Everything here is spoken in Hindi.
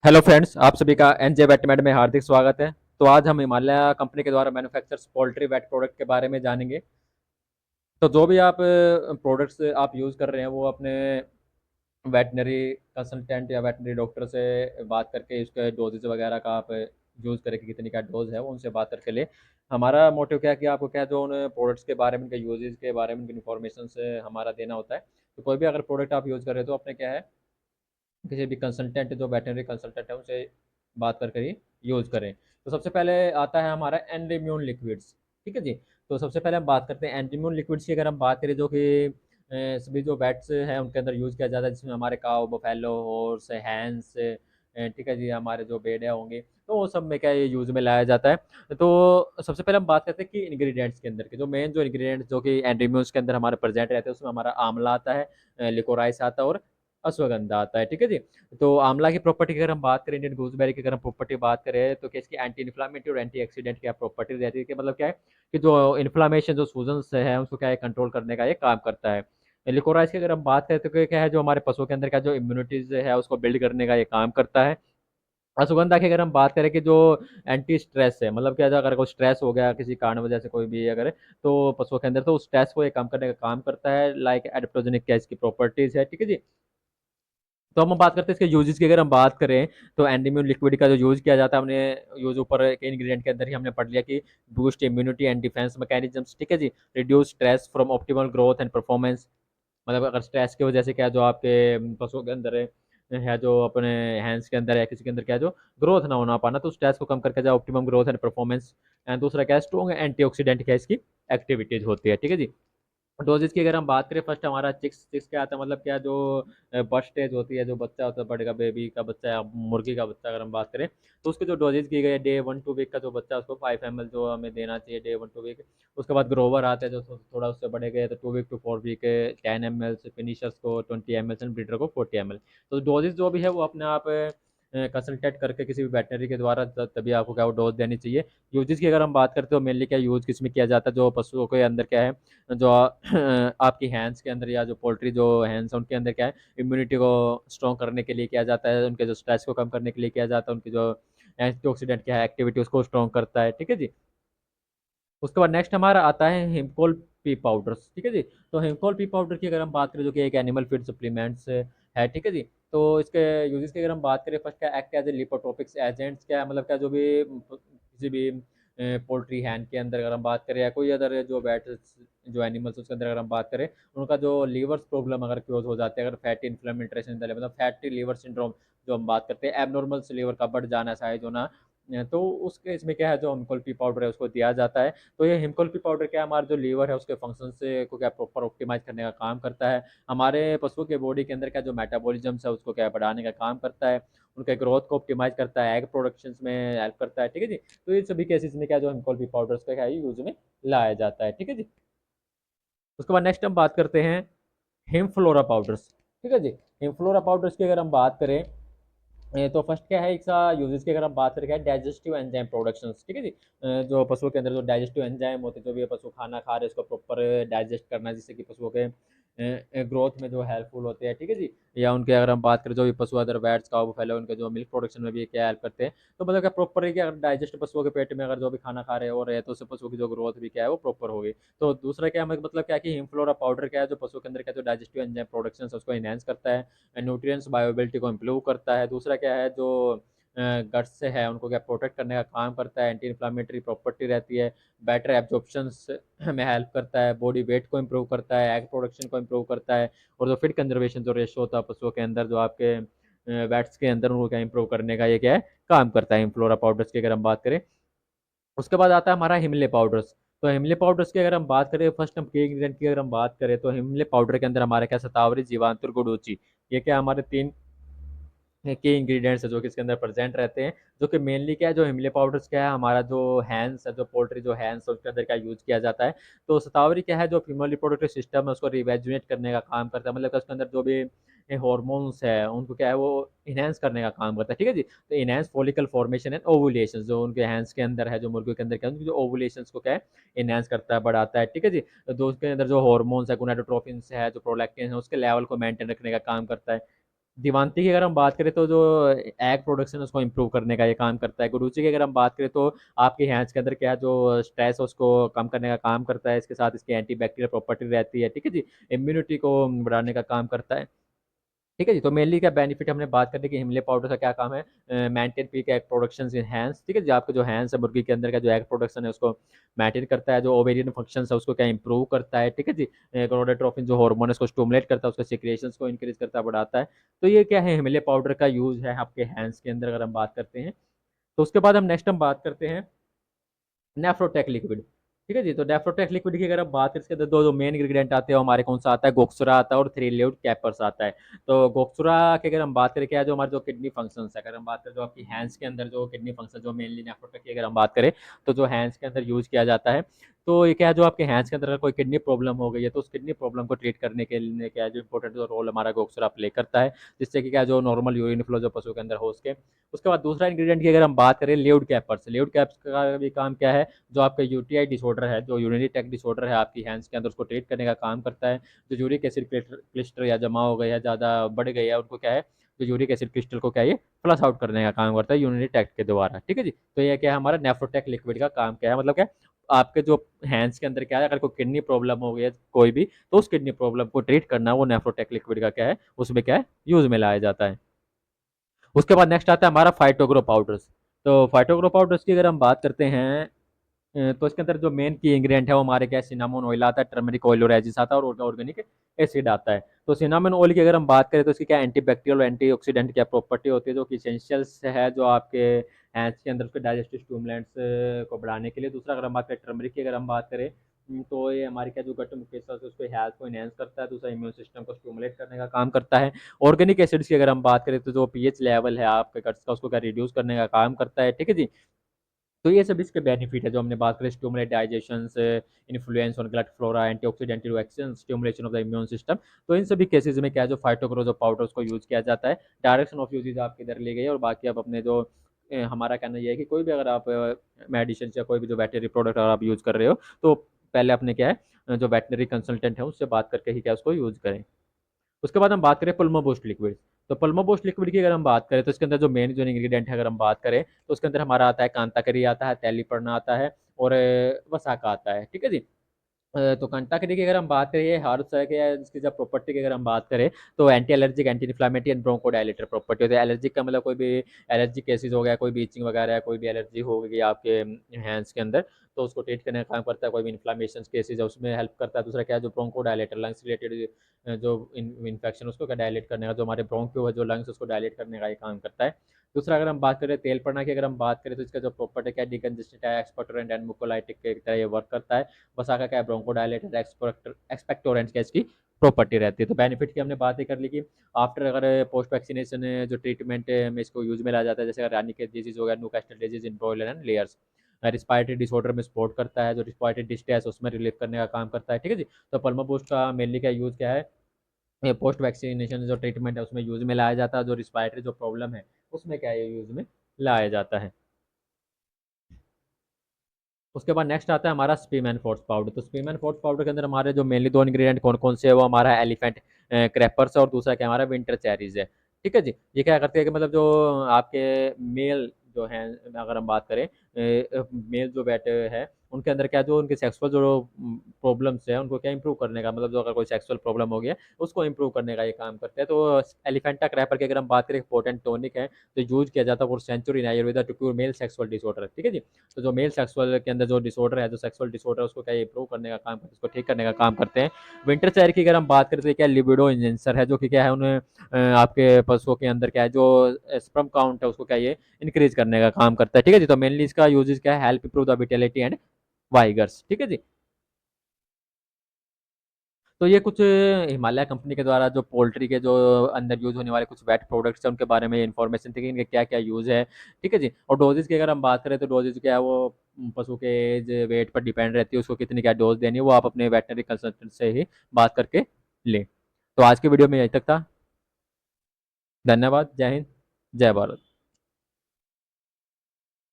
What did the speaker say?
हेलो फ्रेंड्स, आप सभी का एनजे वेटमेड में हार्दिक स्वागत है। तो आज हम हिमालय कंपनी के द्वारा मैन्युफैक्चर्स पोल्ट्री वेट प्रोडक्ट के बारे में जानेंगे। तो जो भी आप प्रोडक्ट्स आप यूज़ कर रहे हैं वो अपने वेटनरी कंसल्टेंट या वेटनरी डॉक्टर से बात करके इसके डोजेज वगैरह का आप यूज़ करें कि कितनी क्या डोज है वो उनसे बात करके ले। हमारा मोटिव क्या है कि आपको क्या है, जो उन प्रोडक्ट्स के बारे में, उनके यूजेस के बारे में, उनकी इन्फॉर्मेशन से हमारा देना होता है। तो कोई भी अगर प्रोडक्ट आप यूज़ कर रहे हो तो अपने क्या है, किसी भी कंसल्टेंट जो वेटनरी कंसल्टेंट है उनसे बात करके ही यूज़ करें। तो सबसे पहले आता है हमारा एंटीइम्यून लिक्विड्स। ठीक है जी। तो सबसे पहले हम बात करते हैं एंटीइम्यून लिक्विड्स की। अगर हम बात करें जो कि सभी जो बैट्स हैं उनके अंदर यूज़ किया जाता है, जिसमें हमारे काऊ, बफेलो, हॉर्स, हैंस, ठीक है जी, हमारे जो भेड़िया होंगे, तो वो सब में क्या ये यूज़ में लाया जाता है। तो सबसे पहले हम बात करते हैं कि इंग्रेडिएंट्स के अंदर के जो मेन जो इंग्रेडिएंट्स जो कि एंटीइम्यून्स के अंदर हमारे प्रेजेंट रहते हैं, उसमें हमारा आंवला आता है, लिकोराइस आता है और अश्वगंधा आता है। ठीक है जी। तो आंवला की प्रॉपर्टी की अगर हम बात करें, इंडियन गूसबेरी की अगर हम प्रॉपर्टी बात करें, तो क्या इसकी एंटी इन्फ्लामेटरी और एंटी ऑक्सीडेंट क्या प्रॉपर्टी रहती है कि मतलब क्या है कि जो इन्फ्लामेशन, जो सूजन्स है, उसको क्या है कंट्रोल करने का ये काम करता है। लिकोराइस की अगर हम बात करें तो क्या है, जो हमारे पशुओं के अंदर का जो इम्यूनिटीज है उसको बिल्ड करने का ये काम करता है। अश्वगंधा की अगर हम बात करें कि जो एंटी स्ट्रेस है, मतलब क्या है, अगर कोई स्ट्रेस हो गया किसी कारण वजह से कोई भी अगर, तो पशुओं के अंदर तो उस स्ट्रेस को ये कम करने का काम करता है। लाइक एडिप्टोजेनिक क्या इसकी प्रॉपर्टीज है। ठीक है जी। तो हम बात करते हैं इसके यूजेस की। अगर हम बात करें तो एंटीम्यून लिक्विड का जो यूज़ किया जाता है, हमने यूज़ ऊपर के इंग्रेडिएंट के अंदर ही हमने पढ़ लिया कि boost immunity and defence mechanisms. ठीक है जी। Reduce stress from optimal growth and performance. मतलब अगर स्ट्रेस की वजह से क्या है, जो आपके पशुओं के अंदर है जो अपने हैंड्स के अंदर है, किसी के अंदर क्या है, जो ग्रोथ ना होना पाना, तो स्ट्रेस को कम करके जो optimum growth and performance. And दूसरा क्या है, स्ट्रॉन्ग एंटीऑक्सीडेंट क्या है इसकी एक्टिविटीज होती है। ठीक है जी। डोजेज की अगर हम बात करें, फर्स्ट हमारा चिक्स। चिक्स क्या आता है, मतलब क्या, जो बर्थ स्टेज होती है, जो बच्चा होता है, बड़े का बेबी का बच्चा या मुर्गी का बच्चा अगर हम बात करें, तो उसके जो डोजेज की गई है, डे 1 2 वीक का जो बच्चा है उसको 5 ml जो हमें देना चाहिए डे 1 2 वीक। उसके बाद ग्रोवर आते हैं जो थोड़ा उससे बड़े गए, तो 2 week to 4 week 10 ml, finishers को 20 ml एंड ब्रीडर को 40 ml। तो डोजेज जो भी है वो अपने आप कंसल्टेट करके किसी भी वेटनरी के द्वारा तभी आपको क्या वो डोज देनी चाहिए। यूजेस की अगर हम बात करते हो, मेनली क्या यूज किस में किया जाता है, जो पशुओं के अंदर क्या है, जो आपकी हैंड्स के अंदर या जो पोल्ट्री जो हैंड्स हैं उनके अंदर क्या है, इम्यूनिटी को स्ट्रॉन्ग करने के लिए किया जाता है, उनके जो स्ट्रेस को कम करने के लिए किया जाता है, उनकी जो एंटीऑक्सीडेंट क्या है एक्टिविटी उसको स्ट्रॉन्ग करता है। ठीक है जी। उसके बाद नेक्स्ट हमारा आता है हिमकोल पी पाउडर्स। ठीक है जी। तो हिमकोल पी पाउडर की अगर हम बात करें, जो कि एक एनिमल फीड सप्लीमेंट्स है। ठीक है जी। तो इसके यूजेस की अगर हम बात करें, फर्स्ट क्या, एक्ट एज ए लिपोट्रोपिक्स एजेंट्स। क्या है, मतलब क्या, जो भी किसी भी पोल्ट्री हैन के अंदर अगर हम बात करें, या कोई अदर जो बैट जो एनिमल्स उसके अंदर अगर हम बात करें, उनका जो लीवर्स प्रॉब्लम अगर क्लोज हो जाते हैं, अगर फैटी इन्फ्लेमेंटेशन, मतलब फैटी लीवर सिंड्रोम जो हम बात करते हैं, एबनॉर्मल लीवर का बढ़ जाना, साइज होना, तो उस केस में क्या है, जो हिमकोल पी पाउडर है उसको दिया जाता है। तो ये हिमकोल पी पाउडर क्या है, हमारा जो लीवर है उसके फंक्शन से को क्या प्रॉपर ऑप्टिमाइज करने का काम करता है। हमारे पशुओं के बॉडी के अंदर क्या जो मेटाबॉलिज्म है उसको क्या बढ़ाने का काम करता है। उनके ग्रोथ को ऑप्टिमाइज करता है, एग प्रोडक्शन में हेल्प करता है। ठीक है जी। तो ये सभी केसेस में क्या, जो हिमकोल पी पाउडर का क्या यूज में लाया जाता है। ठीक है जी। उसके बाद नेक्स्ट हम बात करते हैं हिमफ्लोरा पाउडर्स। ठीक है जी। हिमफ्लोरा पाउडर्स की अगर हम बात करें, तो फर्स्ट क्या है, इसका यूजेस की अगर हम बात करें, डाइजेस्टिव एंजाइम प्रोडक्शंस। ठीक है जी। जो पशुओं के अंदर जो डाइजेस्टिव एंजाइम होते हैं, जो भी पशु खाना खा रहे हैं उसको प्रॉपर डाइजेस्ट करना, जिससे कि पशुओं के ग्रोथ में जो हेल्पफुल होते हैं। ठीक है जी। या उनके अगर हम बात करें, जो भी पशु अदर बैट्स का फैले, उनके जो मिल्क प्रोडक्शन में भी क्या हेल्प करते हैं। तो मतलब क्या प्रॉपर है कि अगर डाइजेस्ट पशुओं के पेट में अगर जो भी खाना खा रहे हो रहे हैं, तो उससे पशुओं की जो ग्रोथ भी क्या है वो प्रॉपर होगी। तो दूसरा क्या है, मतलब क्या कि हिमफ्लोरा पाउडर क्या है, जो पशुओं के अंदर क्या जो डाइजेस्टिव एंजाइम प्रोडक्शन है उसको इनहेंस करता है, न्यूट्रिएंट्स बायोबिलिटी को इम्प्रूव करता है। दूसरा क्या है, जो गट्स से है उनको क्या प्रोटेक्ट करने का काम करता है, एंटी इन्फ्लामेटरी प्रॉपर्टी रहती है, बेटर एब्जॉर्प्शंस में हेल्प करता है, बॉडी वेट को इम्प्रूव करता है, एग प्रोडक्शन को इम्प्रूव करता है, और जो फिट कंजर्वेशन जो रेशो होता है पशुओं के अंदर, जो आपके वैट्स के अंदर, उनको क्या इम्प्रूव करने का ये क्या है काम करता है, इम्फ्लोरा पाउडर्स की अगर हम बात करें। उसके बाद आता है हमारा हिमले पाउडर्स। तो हिमले पाउडर्स की अगर हम बात करें, फर्स्ट हम के इंग्रेडिएंट की अगर हम बात करें, तो हिमले पाउडर के अंदर हमारे क्या शतावरी, जीवांत और गुडूची, ये क्या हमारे तीन के इंग्रेडिएंट्स है जो कि इसके अंदर प्रेजेंट रहते हैं। जो कि मेनली क्या है, जो हिमले पाउडर्स क्या है, हमारा जो हैंड्स है, जो पोल्ट्री जो हैंड्स है उसके अंदर क्या यूज किया जाता है। तो शतावरी क्या है, जो फीमेल रिप्रोडक्टिव सिस्टम है उसको रिवेजुनेट करने का काम करता है, मतलब कि उसके अंदर जो भी हॉर्मोन्स है उनको क्या है वो इनहेंस करने का काम करता है। ठीक है जी। तो enhance follicle formation and ovulation, जो उनके हैंड्स के अंदर है, जो मुर्गियों के अंदर क्या है, उनकी जो ओवुलेशन को क्या है इनहेंस करता है, बढ़ाता है। ठीक है जी। तो उसके अंदर जो हॉर्मोन्स है, गोनाडोट्रोपिन है, जो प्रोलैक्टिन है, उसके लेवल को मेंटेन रखने का काम करता है। दिवांती की अगर हम बात करें तो जो एग प्रोडक्शन है उसको इम्प्रूव करने का ये काम करता है। गुरुजी की अगर हम बात करें तो आपकी हैंड्स के अंदर क्या है, जो स्ट्रेस है उसको कम करने का काम करता है। इसके साथ इसकी एंटी बैक्टीरियल प्रॉपर्टी रहती है, ठीक है जी। इम्यूनिटी को बढ़ाने का काम करता है, ठीक है जी। तो मेनली क्या बेनिफिट हमने बात करते हैं कि हिमले पाउडर का क्या काम है, maintain peak egg production in hands, ठीक है जी। आपका जो हैंड्स है मुर्गी के अंदर का जो एग प्रोडक्शन है उसको मेंटेन करता है। जो ओवेरियन फंक्शन है उसको क्या इंप्रूव करता है, ठीक है जी। गोनाडोट्रोपिन जो हार्मोन है उसको स्टिमुलेट करता है, उसके सिक्रेशंस को इंक्रीज करता है, बढ़ाता है। तो ये क्या है, हिमले पाउडर का यूज है आपके हैंड्स के अंदर अगर हम बात करते हैं। तो उसके बाद हम नेक्स्ट हम बात करते हैं नेफ्रोटेक लिक्विड, ठीक है जी। तो नेफ्रोटेक लिक्विड की अगर हम बात करें, इसके अंदर दो जो मेन इंग्रेडिएंट आते हैं वो हमारे कौन सा आता है, गोक्सुरा आता है और थ्री लीव्ड कैपर्स आता है। तो गोक्सुरा की अगर हम बात करें, क्या है, जो हमारे जो किडनी फंक्शंस है, अगर हम बात करें जो आपकी हैंड्स के अंदर जो किडनी फंक्शन जो मेनली नेफ्रोटेक की अगर हम बात करें तो जो हैंड्स के अंदर यूज किया जाता है। तो ये क्या है, जो आपके हैंड्स के अंदर अगर कोई किडनी प्रॉब्लम हो गई है तो उस किडनी प्रॉब्लम को ट्रीट करने के लिए क्या है, जो इंपॉर्टेंट जो रोल हमारा गोक्सुरा प्ले करता है, जिससे कि क्या जो नॉर्मल यूरिन फ्लो जो पशु के अंदर हो उसके। उसके बाद दूसरा इंग्रेडिएंट की अगर हम बात करें, लीव्ड कैपर्स, लीव्ड कैप्स का भी काम क्या है, जो आपका यूटीआई डिसऑर्डर है, जो यूरिनरी ट्रैक्ट डिसऑर्डर है आपकी हैंड्स के अंदर, उसको ट्रीट करने का काम करता है। जो यूरिक एसिड क्लिस्टर या जमा हो गया है, ज़्यादा बढ़ गई है, उनको क्या है, जो यूरिक एसिड क्रिस्टल को क्या है, ये फ्लश आउट करने का काम करता है यूरिनरी ट्रैक्ट के द्वारा, ठीक है जी। तो ये क्या है, हमारा नेफ्रोटेक लिक्विड का काम क्या है, मतलब क्या आपके जो हैंड्स के अंदर क्या है, अगर कोई किडनी प्रॉब्लम हो गई है कोई भी, तो उस किडनी प्रॉब्लम को ट्रीट करना वो नेफ्रोटेक लिक्विड का क्या है, उसमें क्या है, यूज में लाया जाता है। उसके बाद नेक्स्ट आता है हमारा फाइटोग्रो पाउडर्स। तो फाइटोग्रो पाउडर्स की अगर हम बात करते हैं, तो इसके अंदर जो मेन की इंग्रेडिएंट है वो हमारे क्या है, सिनामोन ऑयल आता है, टर्मरिक ऑयल और एजिस आता है और ऑर्गेनिक एसिड आता है। तो सिनामोन ऑयल की अगर हम बात करें तो इसकी क्या एंटी बैक्टीरियल और एंटी ऑक्सीडेंट क्या प्रॉपर्टी होती है, जो कि इसेंशियल्स है जो आपके हैंड्स के अंदर उसके डाइजेस्टिव स्टिमुलेंट्स को बढ़ाने के लिए। दूसरा अगर हम बात करें टर्मरिक की अगर हम बात करें, तो ये हमारी क्या जो गट मुकेशा है उसको हेल्थ को इनहेंस करता है। दूसरा इम्यून सिस्टम को स्टिमुलेट करने का काम करता है। ऑर्गेनिक एसिड्स की अगर हम बात करें तो जो पीएच लेवल है आपके गट्स का उसको क्या रिड्यूस करने का काम करता है, ठीक है जी। तो ये सब इसके बेनिफिट है जो हमने बात करें, stimulate digestion, influence on gut flora, antioxidant reaction, stimulation of the immune system. तो इन सभी केसेस में क्या है, जो फाइटोक्रोजो पाउडर उसको यूज किया जाता है। डायरेक्शन ऑफ यूजेज आपके इधर ली गई है। और बाकी आप अपने जो हमारा कहना यह है कि कोई भी अगर आप मेडिसिन या कोई भी जो वेटनरी प्रोडक्ट अगर आप यूज कर रहे हो तो पहले अपने क्या है, जो वेटनरी कंसल्टेंट है उससे बात करके ही क्या उसको यूज करें। उसके बाद हम बात करें पल्मो बूस्ट लिक्विड। तो पल्मो बूस्ट लिक्विड की अगर हम बात करें तो इसके अंदर जो मेन जो इंग्रेडिएंट है अगर हम बात करें तो उसके अंदर हमारा आता है कांताकरी आता है, तेलीपर्ना आता है और वसाका आता है, ठीक है जी। तो कंटाक्री की अगर हम बात करें, ये हर्ब्स है कि इसकी जब प्रॉपर्टी की अगर हम बात करें तो anti allergic, anti inflammatory and bronchodilator property होती है। एलर्जिक का मतलब कोई भी एलर्जिक केसेस हो गया, कोई भी इचिंग वगैरह है, कोई भी एलर्जी हो गई आपके हैंड्स के अंदर, तो उसको ट्रीट करने का काम करता है। कोई भी इन्फ्लामेशन केसेस है उसमें हेल्प करता है। दूसरा क्या है, जो ब्रोंकोडायलेटर लंग्स रिलेटेड जो इन्फेक्शन उसको क्या डायलेट करने का, जो हमारे ब्रोंक्यो है जो लंग्स उसको डायलेट करने का ये काम करता है। दूसरा अगर हम बात करें तेल पड़ना की अगर हम बात करें तो इसका जो प्रॉपर्टी क्या है, डिकंजेस्टेंट है, एक्सपर्टोरेंट एंड मुकोलाइटिक के तरह ये वर्क करता है। वसाका क्या है, ब्रोंकोडायलेटर एक्सपेक्टोरेंट क्या इसकी प्रॉपर्टी रहती है। तो बेनिफिट की हमने बात ही कर ली कि आफ्टर अगर पोस्ट वैक्सीनेशन जो ट्रीटमेंट में इसको यूज में लाया जाता है, जैसे अगर रानी के डिजीज हो गया, Newcastle disease in broiler and layers, respiratory disorder में सपोर्ट करता है, जो रिस्पायरेटरी डिस्ट्रेस उसमें रिलीफ करने का काम करता है, ठीक है जी। तो पल्मो बूस्ट का मेनली क्या यूज क्या है, पोस्ट वैक्सीनेशन जो ट्रीटमेंट है उसमें यूज में लाया जाता है। जो रिस्पायरेटरी जो प्रॉब्लम है उसमें क्या है यूज में लाया जाता है। उसके बाद नेक्स्ट आता है हमारा स्पीम एंड फोर्स पाउडर। तो स्पीम एंड फोर्स पाउडर के अंदर हमारे जो मेनली दो इंग्रेडिएंट कौन कौन से है, वो हमारा एलिफेंट क्रैपर्स है और दूसरा क्या हमारा विंटर चेरीज है, ठीक है जी। ये क्या करते हैं कि मतलब जो आपके मेल जो हैं, अगर हम बात करें मेल जो बैठे है उनके अंदर क्या जो उनके सेक्सुअल जो प्रॉब्लम्स है उनको क्या इंप्रूव करने का, मतलब जो अगर कोई सेक्सुअल प्रॉब्लम हो गया उसको इंप्रूव करने का ये काम करते हैं। तो एलिफेंटा क्रैपर की अगर हम बात करें, पोटेंट टॉनिक है, तो यूज किया जाता है for century in Ayurveda to cure male sexual disorder, ठीक है जी। तो जो मेल सेक्सुअल के अंदर जो डिसऑर्डर है, जो सेक्सुअल डिसऑर्डर है उसको क्या इंप्रूव करने का काम, उसको ठीक करने का काम करते हैं। विंटर चेयर की अगर हम बात करें तो ये क्या लिबिडो इंजेंसर है, जो कि क्या है उन्हें आपके पशुओं के अंदर क्या है जो स्पर्म काउंट है उसको क्या ये इंक्रीज करने का काम करता है, ठीक है जी। तो मेनली इसका यूजेस क्या है, help improve the vitality and vigours, ठीक है जी। तो ये कुछ हिमालय कंपनी के द्वारा जो पोल्ट्री के जो अंदर यूज होने वाले कुछ वेट प्रोडक्ट्स हैं उनके बारे में इन्फॉर्मेशन थी कि इनके क्या क्या यूज है, ठीक है जी। और डोजेज की अगर हम बात करें तो डोजेज क्या है वो पशु के एज वेट पर डिपेंड रहती है, उसको कितनी क्या डोज देनी है वो आप अपने वेटनरी कंसल्टेंट से ही बात करके लें। तो आज की वीडियो में यही तक था। धन्यवाद। जय हिंद, जय भारत।